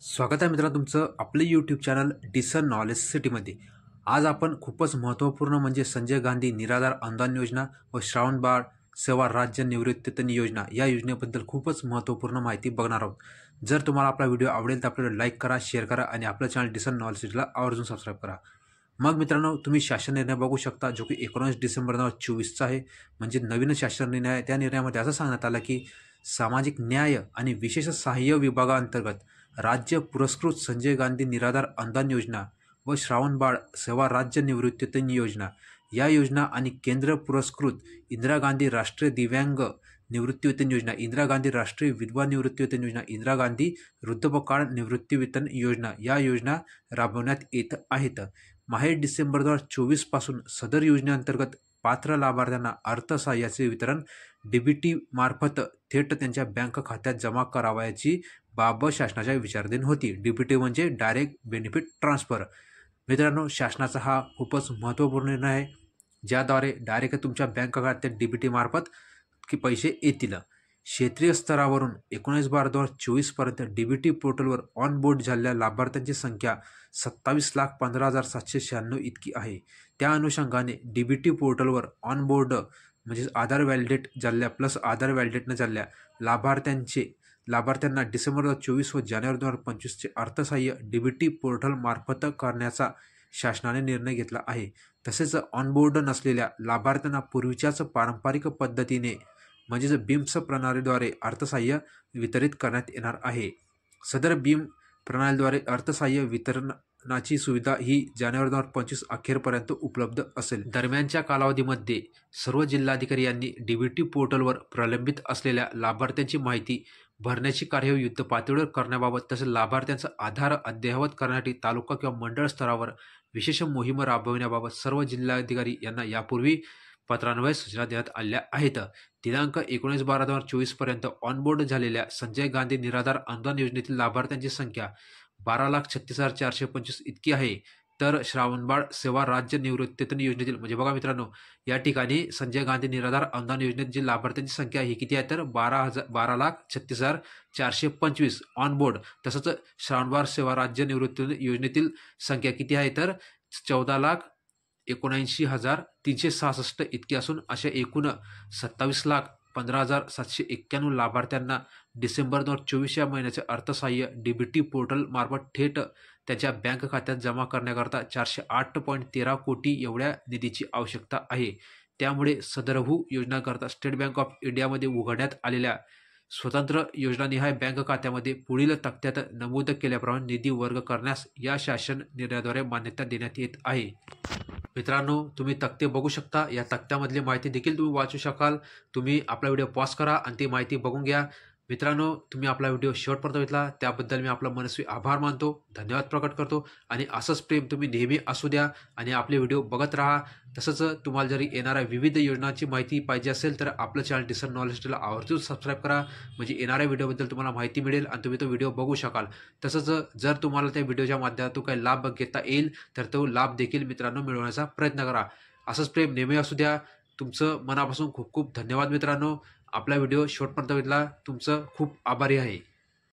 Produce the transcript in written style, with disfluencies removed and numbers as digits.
स्वागत आहे मित्रांनो तुमचं आपले यूट्यूब चॅनल डिसन नॉलेज सिटीमध्ये। आज आपण खूपच महत्त्वपूर्ण म्हणजे संजय गांधी निराधार अनुदान योजना व श्रावणबाळ सेवा राज्य निवृत्तीवेतन योजना या योजनेबद्दल खूपच महत्त्वपूर्ण माहिती बघणार आहोत। जर तुम्हाला आपला व्हिडिओ आवडेल तर आपल्याला लाईक करा, शेअर करा आणि आपलं चॅनल डिसन नॉलेज सिटीला आवर्जून सबस्क्राईब करा। मग मित्रांनो तुम्ही शासन निर्णय बघू शकता जो की 19 डिसेंबर 2024चा आहे, म्हणजे नवीन शासन निर्णय आहे। त्या निर्णयामध्ये असं सांगण्यात आलं की सामाजिक न्याय आणि विशेष सहाय्य विभागाअंतर्गत राज्य पुरस्कृत संजय गांधी निराधार अनुदान योजना व श्रावणबाळ सेवा राज्य निवृत्तीवेतन योजना या योजना आणि केंद्र पुरस्कृत इंदिरा गांधी राष्ट्रीय दिव्यांग निवृत्तीवेतन योजना, इंदिरा गांधी राष्ट्रीय विधवा निवृत्तीवेतन योजना, इंदिरा गांधी वृद्धपकाळ निवृत्तीवेतन योजना या योजना राबवण्यात येत आहेत। माहे डिसेंबर 2024 पासून सदर योजनेअंतर्गत पात्र लाभार्थ्यांना अर्थसहाय्याचे वितरण डीबीटी मार्फत थेट त्यांच्या बँक खात्यात जमा करावयाची बाब शासनाच्या विचाराधीन होती। डीबीटी म्हणजे डायरेक्ट बेनिफिट ट्रान्सफर। मित्रांनो शासनाचा हा खूपच महत्त्वपूर्ण निर्णय आहे, ज्याद्वारे डायरेक्ट तुमच्या बँक खात्यात डीबीटी मार्फत की पैसे येतील। क्षेत्रीय स्तरावरून 19/12/2024 पर्यंत डीबीटी पोर्टलवर ऑन बोर्ड झालेल्या लाभार्थ्यांची संख्या 27,15,796 इतकी आहे। त्या अनुषंगाने डीबीटी पोर्टलवर ऑन बोर्ड म्हणजे आधार व्हॅलिडेट झालेल्या प्लस आधार व्हॅलिडेट न झालेल्या लाभार्थ्यांना डिसेंबर 2024 व जानेवारी 2025चे अर्थसहाय्य डीबीटी पोर्टल मार्फत करण्याचा शासनाने निर्णय घेतला आहे। तसेच ऑनबोर्ड नसलेल्या लाभार्थ्यांना पूर्वीच्याच पारंपरिक पद्धतीने म्हणजेच बीम्स प्रणालीद्वारे अर्थसहाय्य वितरित करण्यात येणार आहे। सदर बीम प्रणालीद्वारे अर्थसहाय्य वितरणाची सुविधा ही जानेवारी 2025 अखेरपर्यंत उपलब्ध असेल। दरम्यानच्या कालावधीमध्ये सर्व जिल्हाधिकारी यांनी डीबीटी पोर्टलवर प्रलंबित असलेल्या लाभार्थ्यांची माहिती भरण्याची कार्य युद्ध पातळीवर करण्याबाबत तसेच लाभार्थ्यांचा आधार अद्ययावत करण्यासाठी तालुका किंवा मंडळ स्तरावर विशेष मोहीम राबविण्याबाबत सर्व जिल्हाधिकारी यांना यापूर्वी पत्रान्वये सूचना देण्यात आल्या आहेत। दिनांक 19/12/2024 पर्यंत ऑनबोर्ड झालेल्या संजय गांधी निराधार अनुदान योजनेतील लाभार्थ्यांची संख्या 12,36,425 इतकी आहे। तर श्रावणबाळ सेवा राज्य निवृत्तीवेतन योजनेतील म्हणजे बघा मित्रांनो या ठिकाणी संजय गांधी निराधार अनुदान योजनेत जी लाभार्थ्यांची संख्या ही किती आहे तर 12,36,425 ऑन बोर्ड। तसंच श्रावणबाळ सेवा राज्य निवृत्तीवेतन योजनेतील संख्या किती आहे तर 14,79,366 इतकी असून अशा एकूण 27,15,791 लाभार्थ्यांना डिसेंबर 2024 या महिन्याचे अर्थसहाय्य डीबीटी पोर्टल मार्फत थेट त्यांच्या बँक खात्यात जमा करण्याकरता 408.13 कोटी एवढ्या निधीची आवश्यकता आहे। त्यामुळे सदरहू योजनाकरता स्टेट बँक ऑफ इंडियामध्ये उघडण्यात आलेल्या स्वतंत्र योजनानिहाय बँक खात्यामध्ये पुढील तक्त्यात नमूद केल्याप्रमाणे निधी वर्ग करण्यास या शासन निर्णयाद्वारे मान्यता देण्यात येत आहे। मित्रांनो तुम्ही तक्ते बघू शकता, या तक्त्यामधली माहिती देखील तुम्ही वाचू शकाल। तुम्ही आपला व्हिडिओ पॉज करा आणि ती माहिती बघून घ्या। मित्रांनो तुम्ही आपला व्हिडिओ शेवटपर्यंत बघितला त्याबद्दल मी आपला मनस्वी आभार मानतो, धन्यवाद प्रकट करतो आणि असंच प्रेम तुम्ही नेहमी असू द्या आणि आपले व्हिडिओ बघत राहा। तसंच तुम्हाला जरी येणाऱ्या विविध योजनांची माहिती पाहिजे असेल तर आपलं चॅनल डिसन नॉलेज सिटीला आवर्जून सबस्क्राईब करा, म्हणजे येणाऱ्या व्हिडिओबद्दल तुम्हाला माहिती मिळेल आणि तुम्ही तो व्हिडिओ बघू शकाल। तसंच जर तुम्हाला त्या व्हिडिओच्या माध्यमातून काही लाभ घेता येईल तर तो लाभ देखील मित्रांनो मिळवण्याचा प्रयत्न करा। असंच प्रेम नेहमी असू द्या। तुमचं मनापासून खूप खूप धन्यवाद मित्रांनो। आपला व्हिडिओ शेवटपर्यंत बघितला तुमचं खूप आभारी आहे।